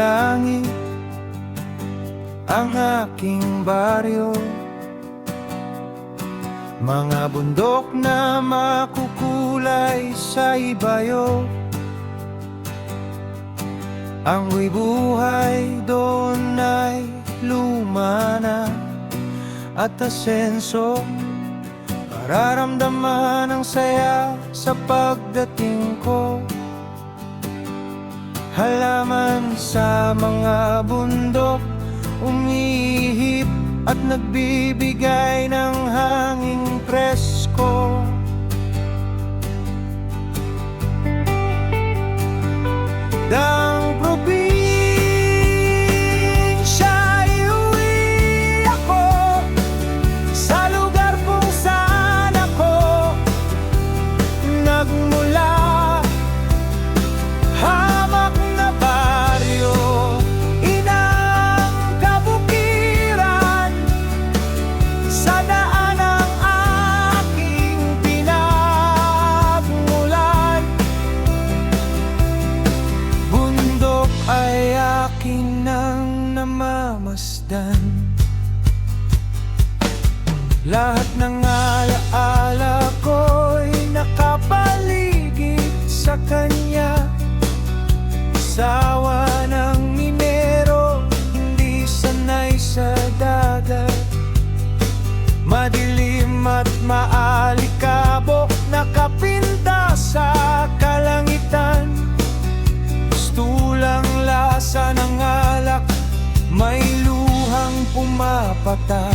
langit ang aking baryo. Mga bundok na makukulay sa ibayo, ang buhay doon ay lumana at asenso. Mararamdaman ang saya sa pagdating ko. Halaman sa mga bundok umihip at nagbibigay ng hanging presko. Dang probinsya iuwi ako sa lugar kung saan ako nagmula. Hamak na baryo, inang kabukiran, sa daan ang aking pinagmulan. Bundok ay aking nang namamasdan. Lahat ng alaala ko'y nakapaligid sa kanya. Sawa ng minero, hindi sanay sa dagat. Madilim at maalikabok, nakapinta sa kalangitan. Gustulang lasa ng alak, may luhang pumapatay.